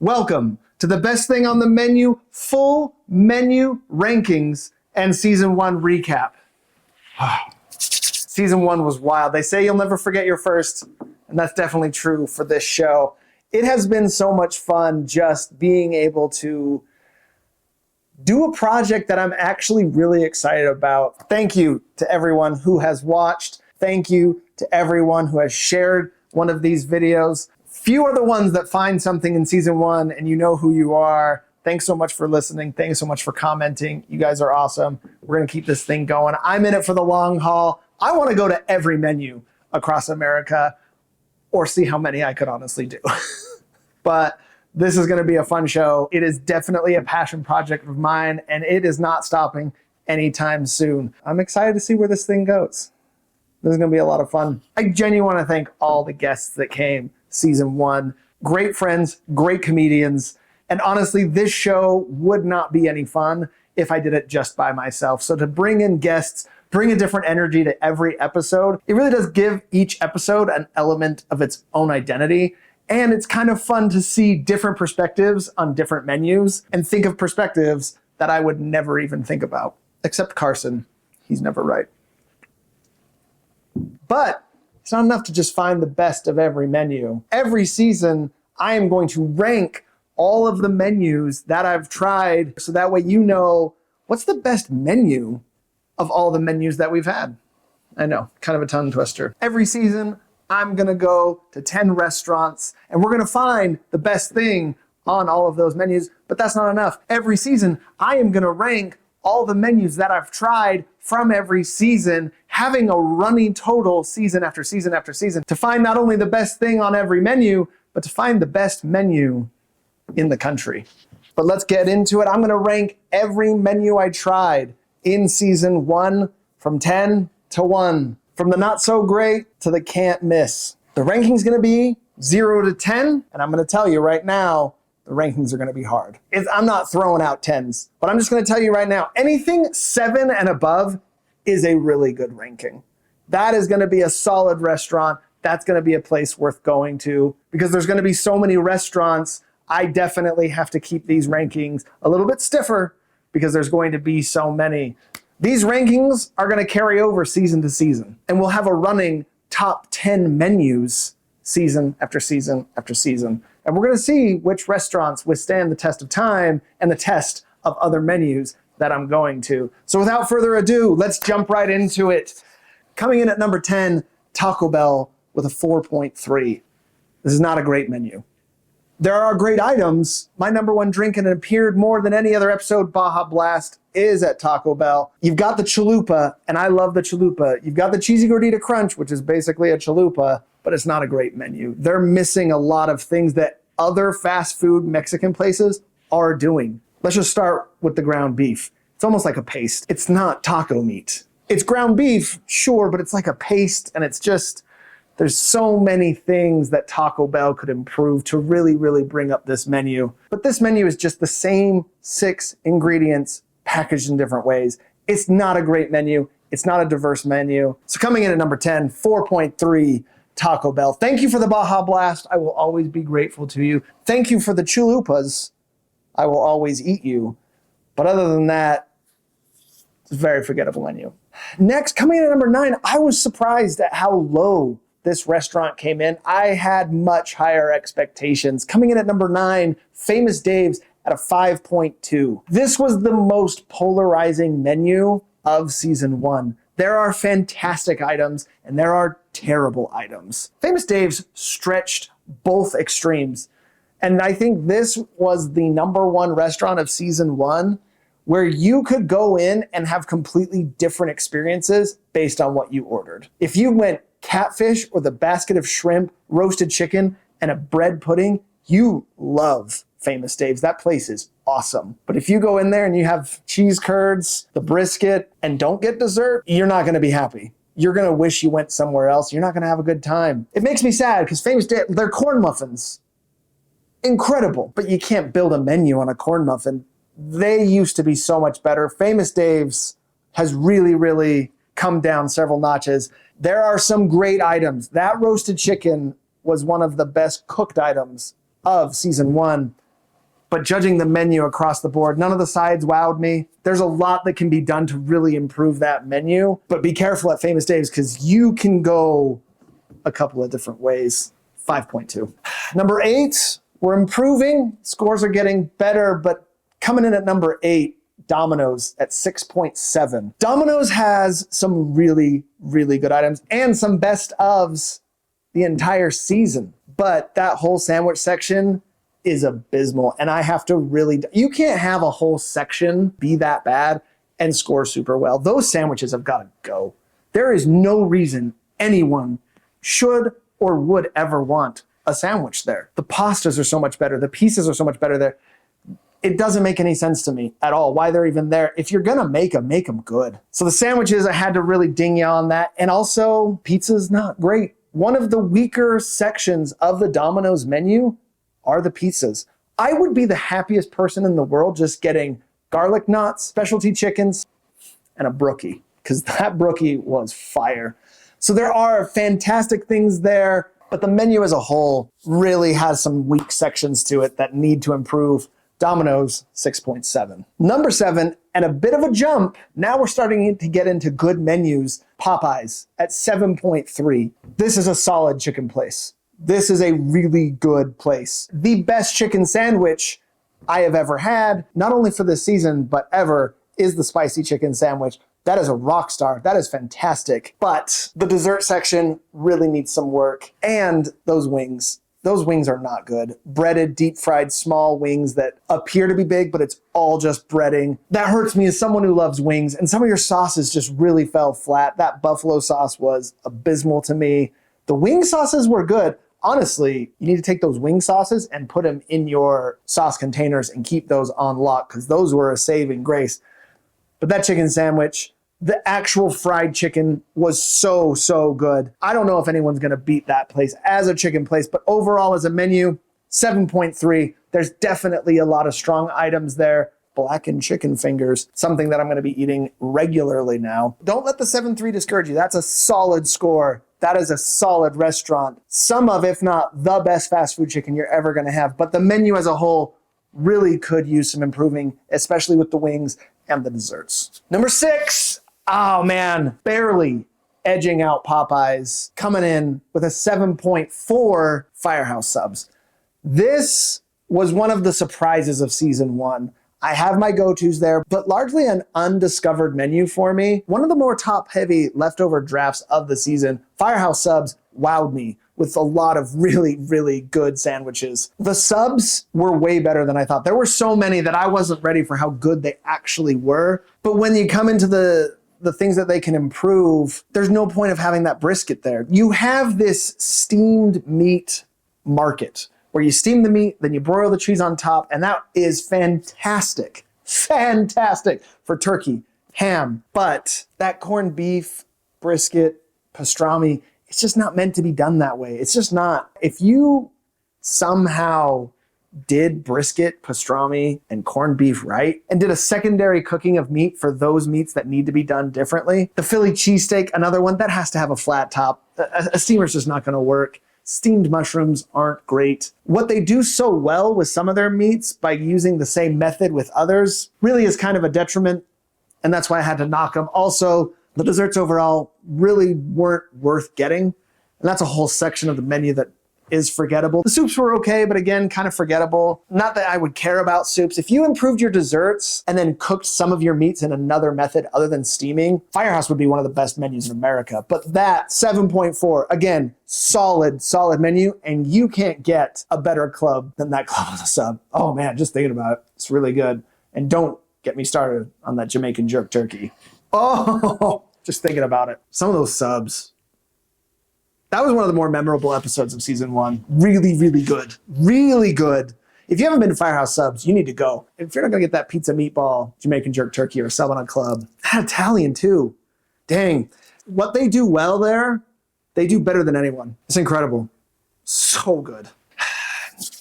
Welcome to the best thing on the menu, full menu rankings and season 1 recap. Season 1 was wild. They say you'll never forget your first, and that's definitely true for this show. It has been so much fun just being able to do a project that I'm actually really excited about. Thank you to everyone who has watched. Thank you to everyone who has shared one of these videos. Few are the ones that find something in season 1 and you know who you are. Thanks so much for listening. Thanks so much for commenting. You guys are awesome. We're gonna keep this thing going. I'm in it for the long haul. I wanna go to every menu across America or see how many I could honestly do. But this is gonna be a fun show. It is definitely a passion project of mine and it is not stopping anytime soon. I'm excited to see where this thing goes. This is gonna be a lot of fun. I genuinely wanna thank all the guests that came season 1. Great friends, great comedians. And honestly, this show would not be any fun if I did it just by myself. So to bring in guests, bring a different energy to every episode, it really does give each episode an element of its own identity. And it's kind of fun to see different perspectives on different menus and think of perspectives that I would never even think about. Except Carson, he's never right. But it's not enough to just find the best of every menu. Every season, I am going to rank all of the menus that I've tried so that way you know what's the best menu of all the menus that we've had. I know, kind of a tongue twister. Every season, I'm gonna go to 10 restaurants and we're gonna find the best thing on all of those menus, but that's not enough. Every season, I am gonna rank all the menus that I've tried from every season, having a running total season after season after season to find not only the best thing on every menu, but to find the best menu in the country. But let's get into it. I'm gonna rank every menu I tried in season 1 from 10 to 1, from the not so great to the can't miss. The ranking's gonna be 0 to 10, and I'm gonna tell you right now, the rankings are gonna be hard. I'm not throwing out 10s, but I'm just gonna tell you right now, anything 7 and above is a really good ranking. That is gonna be a solid restaurant. That's gonna be a place worth going to because there's gonna be so many restaurants. I definitely have to keep these rankings a little bit stiffer because there's going to be so many. These rankings are gonna carry over season to season and we'll have a running top 10 menus season after season after season. And we're gonna see which restaurants withstand the test of time and the test of other menus that I'm going to. So without further ado, let's jump right into it. Coming in at number 10, Taco Bell with a 4.3. This is not a great menu. There are great items. My number 1 drink, and it appeared more than any other episode, Baja Blast, is at Taco Bell. You've got the chalupa, and I love the chalupa. You've got the cheesy gordita crunch, which is basically a chalupa, but it's not a great menu. They're missing a lot of things that other fast food Mexican places are doing. Let's just start with the ground beef. It's almost like a paste. It's not taco meat. It's ground beef, sure, but it's like a paste, and it's just, there's so many things that Taco Bell could improve to really, really bring up this menu. But this menu is just the same 6 ingredients packaged in different ways. It's not a great menu. It's not a diverse menu. So coming in at number 10, 4.3, Taco Bell. Thank you for the Baja Blast. I will always be grateful to you. Thank you for the chalupas. I will always eat you. But other than that, it's a very forgettable menu. Next, coming in at number 9, I was surprised at how low this restaurant came in. I had much higher expectations. Coming in at number 9, Famous Dave's at a 5.2. This was the most polarizing menu of season 1. There are fantastic items and there are terrible items. Famous Dave's stretched both extremes. And I think this was the number 1 restaurant of season 1 where you could go in and have completely different experiences based on what you ordered. If you went catfish with a basket of shrimp, roasted chicken, and a bread pudding, you love Famous Dave's. That place is awesome. But if you go in there and you have cheese curds, the brisket, and don't get dessert, you're not gonna be happy. You're gonna wish you went somewhere else. You're not gonna have a good time. It makes me sad because Famous Dave, their corn muffins, incredible, but you can't build a menu on a corn muffin. They used to be so much better. Famous Dave's has really, really come down several notches. There are some great items. That roasted chicken was one of the best cooked items of season 1. But judging the menu across the board, none of the sides wowed me. There's a lot that can be done to really improve that menu, but be careful at Famous Dave's because you can go a couple of different ways. 5.2. Number 8, we're improving. Scores are getting better, but coming in at number 8, Domino's at 6.7. Domino's has some really, really good items and some best ofs the entire season. But that whole sandwich section is abysmal. And I have to really, you can't have a whole section be that bad and score super well. Those sandwiches have got to go. There is no reason anyone should or would ever want a sandwich there. The pastas are so much better. The pieces are so much better there. It doesn't make any sense to me at all why they're even there. If you're gonna make them good. So the sandwiches, I had to really ding you on that. And also, pizza's not great. One of the weaker sections of the Domino's menu are the pizzas. I would be the happiest person in the world just getting garlic knots, specialty chickens, and a brookie, because that brookie was fire. So there are fantastic things there, but the menu as a whole really has some weak sections to it that need to improve. Domino's, 6.7. Number 7, and a bit of a jump, now we're starting to get into good menus, Popeyes at 7.3. This is a solid chicken place. This is a really good place. The best chicken sandwich I have ever had, not only for this season, but ever, is the spicy chicken sandwich. That is a rock star. That is fantastic. But the dessert section really needs some work. And those wings. Those wings are not good. Breaded, deep fried, small wings that appear to be big, but it's all just breading. That hurts me as someone who loves wings. And some of your sauces just really fell flat. That buffalo sauce was abysmal to me. The wing sauces were good. Honestly, you need to take those wing sauces and put them in your sauce containers and keep those on lock because those were a saving grace. But that chicken sandwich, the actual fried chicken was so, so good. I don't know if anyone's going to beat that place as a chicken place, but overall as a menu, 7.3. There's definitely a lot of strong items there. Blackened chicken fingers, something that I'm going to be eating regularly now. Don't let the 7.3 discourage you. That's a solid score. That is a solid restaurant. Some of, if not the best fast food chicken you're ever going to have. But the menu as a whole really could use some improving, especially with the wings and the desserts. Number 6. Oh man, barely edging out Popeyes, coming in with a 7.4 Firehouse Subs. This was one of the surprises of season 1. I have my go-tos there, but largely an undiscovered menu for me. One of the more top-heavy leftover drafts of the season, Firehouse Subs wowed me with a lot of really, really good sandwiches. The subs were way better than I thought. There were so many that I wasn't ready for how good they actually were. But when you come into the things that they can improve, there's no point of having that brisket there. You have this steamed meat market where you steam the meat, then you broil the cheese on top, and that is fantastic. Fantastic for turkey, ham. But that corned beef, brisket, pastrami, it's just not meant to be done that way. It's just not. If you somehow did brisket, pastrami, and corned beef right, and did a secondary cooking of meat for those meats that need to be done differently, the Philly cheesesteak, another one, that has to have a flat top. A steamer's just not gonna work. Steamed mushrooms aren't great. What they do so well with some of their meats by using the same method with others really is kind of a detriment, and that's why I had to knock them. Also, the desserts overall really weren't worth getting, and that's a whole section of the menu that is forgettable. The soups were okay, but again, kind of forgettable. Not that I would care about soups. If you improved your desserts and then cooked some of your meats in another method other than steaming, Firehouse would be one of the best menus in America. But that 7.4, again, solid menu, and you can't get a better club than that club with a sub. Oh man, just thinking about it, it's really good. And don't get me started on that Jamaican jerk turkey. Oh, just thinking about it. Some of those subs. That was one of the more memorable episodes of season 1. Really, really good. Really good. If you haven't been to Firehouse Subs, you need to go. If you're not going to get that pizza meatball, Jamaican jerk turkey, or sub on a club, that Italian too. Dang. What they do well there, they do better than anyone. It's incredible. So good.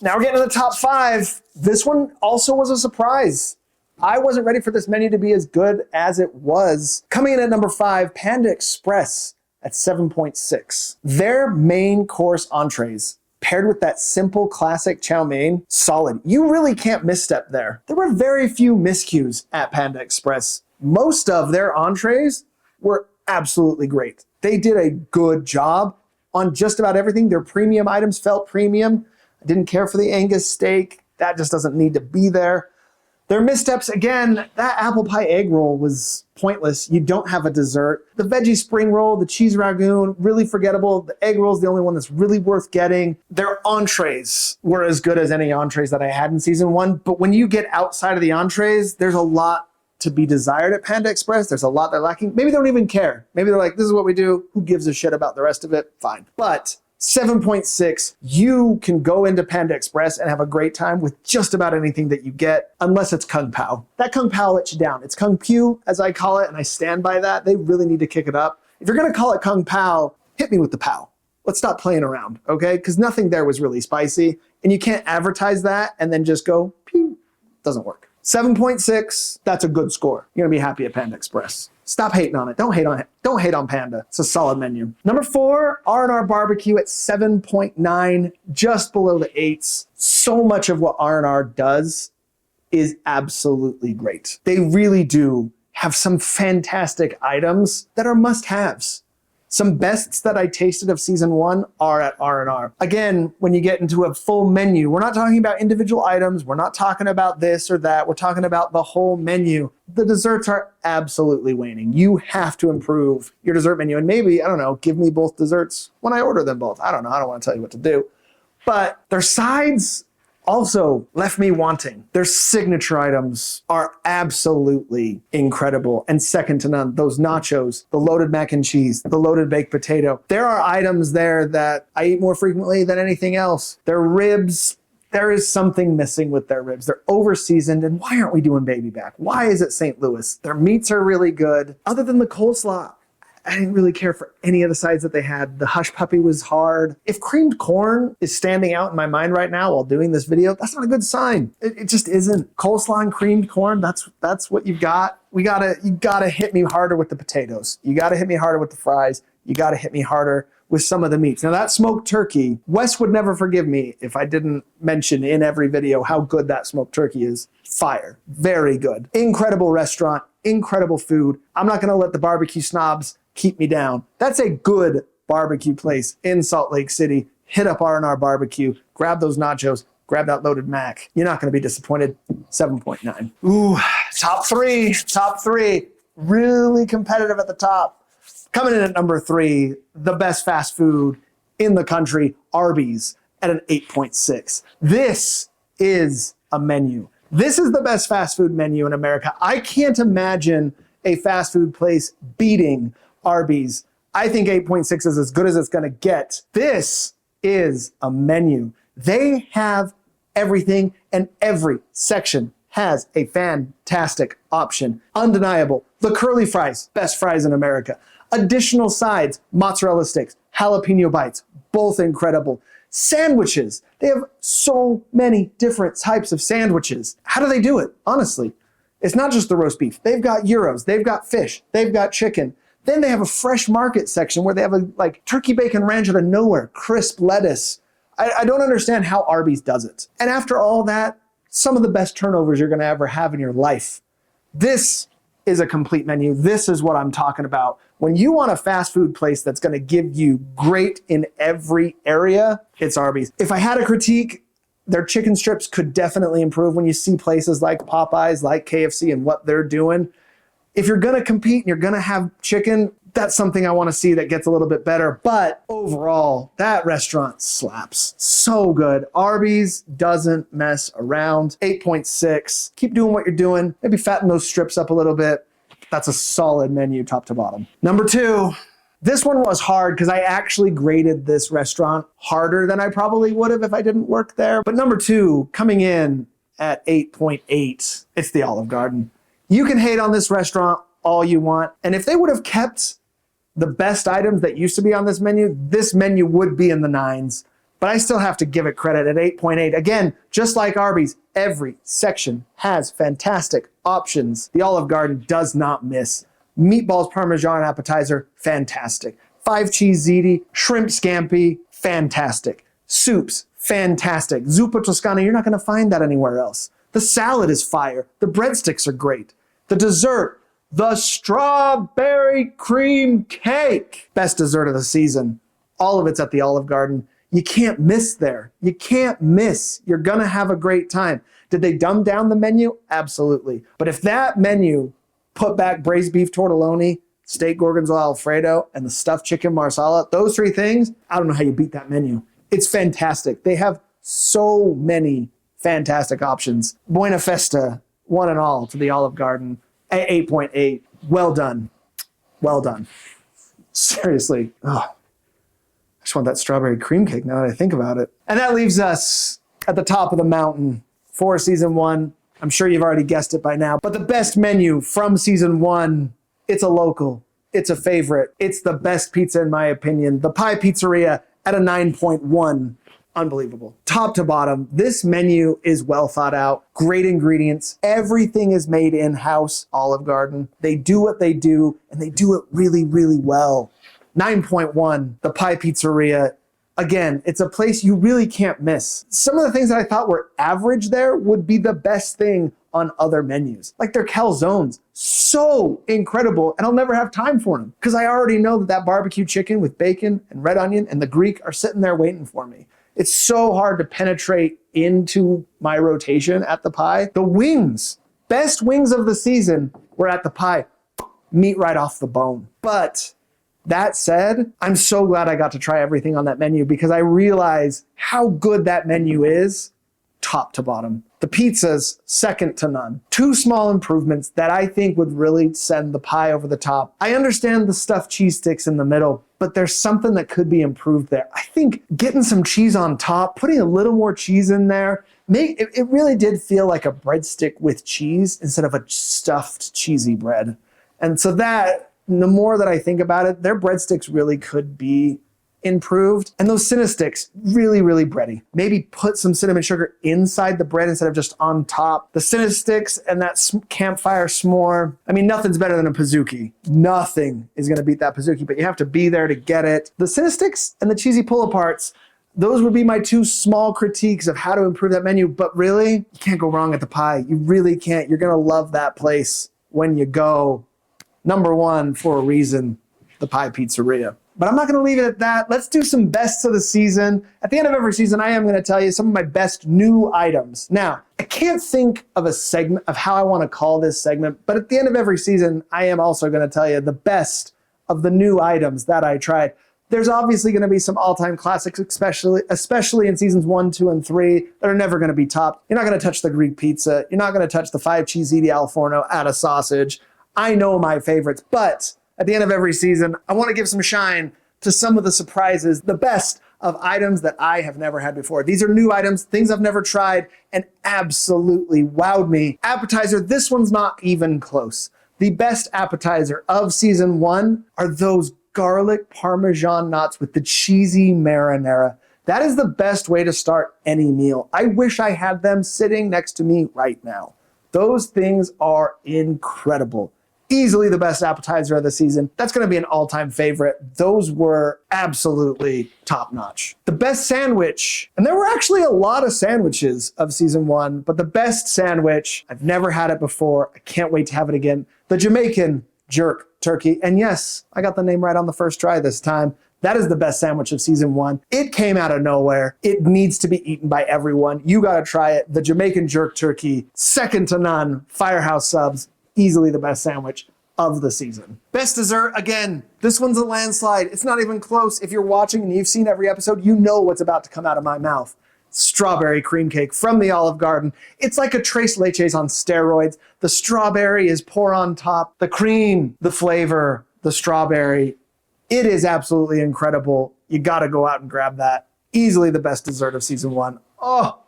Now we're getting to the top 5. This one also was a surprise. I wasn't ready for this menu to be as good as it was. Coming in at number 5, Panda Express at 7.6. Their main course entrees paired with that simple classic chow mein, solid. You really can't misstep there. There were very few miscues at Panda Express. Most of their entrees were absolutely great. They did a good job on just about everything. Their premium items felt premium. I didn't care for the Angus steak. That just doesn't need to be there. Their missteps, again, that apple pie egg roll was pointless. You don't have a dessert. The veggie spring roll, the cheese ragoon, really forgettable. The egg roll is the only one that's really worth getting. Their entrees were as good as any entrees that I had in season 1. But when you get outside of the entrees, there's a lot to be desired at Panda Express. There's a lot they're lacking. Maybe they don't even care. Maybe they're like, this is what we do. Who gives a shit about the rest of it? Fine. But 7.6, you can go into Panda Express and have a great time with just about anything that you get, unless it's Kung Pao. That Kung Pao lets you down. It's Kung Pew, as I call it, and I stand by that. They really need to kick it up. If you're gonna call it Kung Pao, hit me with the Pao. Let's stop playing around, okay? Because nothing there was really spicy, and you can't advertise that and then just go, pew. Doesn't work. 7.6, that's a good score. You're gonna be happy at Panda Express. Stop hating on it. Don't hate on it. Don't hate on Panda. It's a solid menu. Number 4, R&R Barbecue at 7.9, just below the 8s. So much of what R&R does is absolutely great. They really do have some fantastic items that are must-haves. Some bests that I tasted of season 1 are at R&R. Again, when you get into a full menu, we're not talking about individual items. We're not talking about this or that. We're talking about the whole menu. The desserts are absolutely waning. You have to improve your dessert menu. And maybe, I don't know, give me both desserts when I order them both. I don't know. I don't want to tell you what to do. But their sides also left me wanting. Their signature items are absolutely incredible and second to none. Those nachos, the loaded mac and cheese, the loaded baked potato. There are items there that I eat more frequently than anything else. Their ribs, there is something missing with their ribs. They're over-seasoned, and why aren't we doing baby back? Why is it St. Louis? Their meats are really good. Other than the coleslaw, I didn't really care for any of the sides that they had. The hush puppy was hard. If creamed corn is standing out in my mind right now while doing this video, that's not a good sign. It just isn't. Coleslaw and creamed corn, that's what you've got. You gotta hit me harder with the potatoes. You gotta hit me harder with the fries. You gotta hit me harder with some of the meats. Now that smoked turkey, Wes would never forgive me if I didn't mention in every video how good that smoked turkey is. Fire. Very good. Incredible restaurant. Incredible food. I'm not gonna let the barbecue snobs keep me down. That's a good barbecue place in Salt Lake City. Hit up R&R Barbecue, grab those nachos, grab that loaded mac. You're not gonna be disappointed. 7.9. Ooh, top three. Really competitive at the top. Coming in at number 3, the best fast food in the country, Arby's, at an 8.6. This is a menu. This is the best fast food menu in America. I can't imagine a fast food place beating Arby's. I think 8.6 is as good as it's gonna get. This is a menu. They have everything, and every section has a fantastic option. Undeniable. The curly fries, best fries in America. Additional sides, mozzarella sticks, jalapeno bites, both incredible. Sandwiches, they have so many different types of sandwiches. How do they do it? Honestly, it's not just the roast beef. They've got gyros, they've got fish, they've got chicken. Then they have a fresh market section where they have a turkey bacon ranch out of nowhere, crisp lettuce. I don't understand how Arby's does it. And after all that, some of the best turnovers you're gonna ever have in your life. This is a complete menu. This is what I'm talking about. When you want a fast food place that's gonna give you great in every area, it's Arby's. If I had a critique, their chicken strips could definitely improve when you see places like Popeyes, like KFC, and what they're doing. If you're gonna compete and you're gonna have chicken, that's something I wanna see that gets a little bit better. But overall, that restaurant slaps. So good. Arby's doesn't mess around. 8.6. Keep doing what you're doing. Maybe fatten those strips up a little bit. That's a solid menu top to bottom. Number 2, this one was hard because I actually graded this restaurant harder than I probably would have if I didn't work there. But number 2, coming in at 8.8, it's the Olive Garden. You can hate on this restaurant all you want. And if they would have kept the best items that used to be on this menu would be in the 9s. But I still have to give it credit at 8.8. Again, just like Arby's, every section has fantastic options. The Olive Garden does not miss. Meatballs Parmesan appetizer, fantastic. 5 cheese ziti, shrimp scampi, fantastic. Soups, fantastic. Zuppa Toscana, you're not going to find that anywhere else. The salad is fire. The breadsticks are great. The dessert, the strawberry cream cake. Best dessert of the season. All of it's at the Olive Garden. You can't miss there. You can't miss. You're going to have a great time. Did they dumb down the menu? Absolutely. But if that menu put back braised beef tortelloni, steak gorgonzola alfredo, and the stuffed chicken marsala, those three things, I don't know how you beat that menu. It's fantastic. They have so many fantastic options. Buena Festa, one and all, to the Olive Garden at 8.8. Well done. Well done. Seriously. Oh, I just want that strawberry cream cake now that I think about it. And that leaves us at the top of the mountain for season 1. I'm sure you've already guessed it by now, but the best menu from season 1, it's a local, it's a favorite, it's the best pizza in my opinion. The Pie Pizzeria at a 9.1. Unbelievable. Top to bottom, this menu is well thought out, great ingredients, everything is made in-house, Olive Garden. They do what they do, and they do it really, really well. 9.1, the Pie Pizzeria. Again, it's a place you really can't miss. Some of the things that I thought were average there would be the best thing on other menus. Like their calzones, so incredible, and I'll never have time for them because I already know that barbecue chicken with bacon and red onion and the Greek are sitting there waiting for me. It's so hard to penetrate into my rotation at the Pie. The wings, best wings of the season were at the Pie. Meat right off the bone. But that said, I'm so glad I got to try everything on that menu because I realize how good that menu is, top to bottom. The pizza's second to none. 2 small improvements that I think would really send the Pie over the top. I understand the stuffed cheese sticks in the middle, but there's something that could be improved there. I think getting some cheese on top, putting a little more cheese in there, it really did feel like a breadstick with cheese instead of a stuffed cheesy bread. And so that, the more that I think about it, their breadsticks really could be improved. And those Cinnasticks, really, really bready. Maybe put some cinnamon sugar inside the bread instead of just on top. The Cinnasticks and that campfire s'more. I mean, nothing's better than a Pizookie. Nothing is going to beat that Pizookie, but you have to be there to get it. The Cinnasticks and the cheesy pull-aparts, those would be my 2 small critiques of how to improve that menu. But really, you can't go wrong at the Pie. You really can't. You're going to love that place when you go. Number 1 for a reason, the Pie Pizzeria. But I'm not going to leave it at that. Let's do some bests of the season. At the end of every season, I am going to tell you some of my best new items. Now, I can't think of a segment of how I want to call this segment, but at the end of every season, I am also going to tell you the best of the new items that I tried. There's obviously going to be some all-time classics, especially in seasons 1, 2, and 3 that are never going to be topped. You're not going to touch the Greek pizza. You're not going to touch the 5 cheese ziti al forno out of sausage. I know my favorites, but at the end of every season, I want to give some shine to some of the surprises, the best of items that I have never had before. These are new items, things I've never tried, and absolutely wowed me. Appetizer, this one's not even close. The best appetizer of season 1 are those garlic Parmesan knots with the cheesy marinara. That is the best way to start any meal. I wish I had them sitting next to me right now. Those things are incredible. Easily the best appetizer of the season. That's going to be an all-time favorite. Those were absolutely top-notch. The best sandwich, and there were actually a lot of sandwiches of season 1, but the best sandwich, I've never had it before. I can't wait to have it again. The Jamaican jerk turkey. And yes, I got the name right on the first try this time. That is the best sandwich of season 1. It came out of nowhere. It needs to be eaten by everyone. You got to try it. The Jamaican jerk turkey, second to none. Firehouse Subs, easily the best sandwich of the season. Best dessert, again, this one's a landslide. It's not even close. If you're watching and you've seen every episode, you know what's about to come out of my mouth. Strawberry cream cake from the Olive Garden. It's like a tres leches on steroids. The strawberry is pour on top. The cream, the flavor, the strawberry. It is absolutely incredible. You got to go out and grab that. Easily the best dessert of season 1. Oh,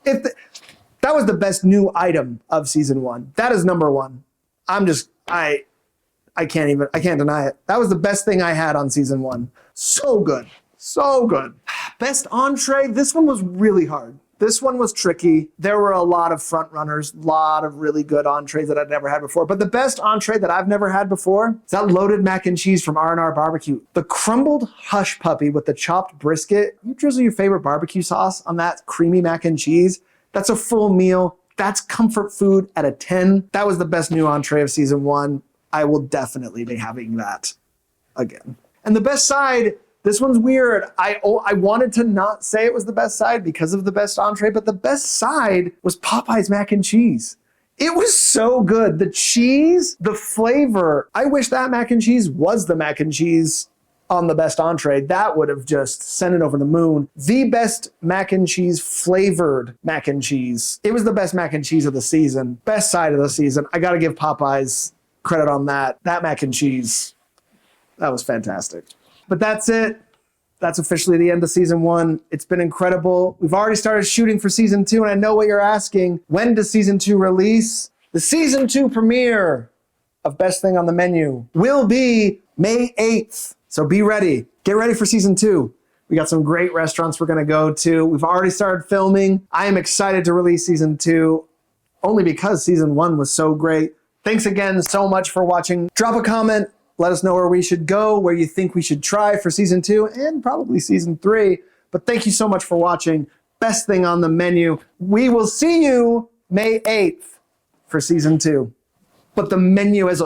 that was the best new item of season 1. That is number 1. I can't deny it. That was the best thing I had on season 1. So good. So good. Best entree, this one was really hard. This one was tricky. There were a lot of front runners, a lot of really good entrees that I'd never had before. But the best entree that I've never had before is that loaded mac and cheese from R&R Barbecue. The crumbled hush puppy with the chopped brisket. You drizzle your favorite barbecue sauce on that creamy mac and cheese. That's a full meal. That's comfort food at a 10. That was the best new entree of season 1. I will definitely be having that again. And the best side, this one's weird. I wanted to not say it was the best side because of the best entree, but the best side was Popeye's mac and cheese. It was so good. The cheese, the flavor. I wish that mac and cheese was the mac and cheese on the best entree. That would have just sent it over the moon. The best mac and cheese flavored mac and cheese. It was the best mac and cheese of the season. Best side of the season. I got to give Popeye's credit on that. That mac and cheese, that was fantastic. But that's it. That's officially the end of season 1. It's been incredible. We've already started shooting for season 2, and I know what you're asking. When does season 2 release? The season 2 premiere of Best Thing on the Menu will be May 8th. So be ready. Get ready for season 2. We got some great restaurants we're going to go to. We've already started filming. I am excited to release season 2 only because season 1 was so great. Thanks again so much for watching. Drop a comment. Let us know where we should go, where you think we should try for season 2 and probably season 3. But thank you so much for watching Best Thing on the Menu. We will see you May 8th for season 2. But the menu is...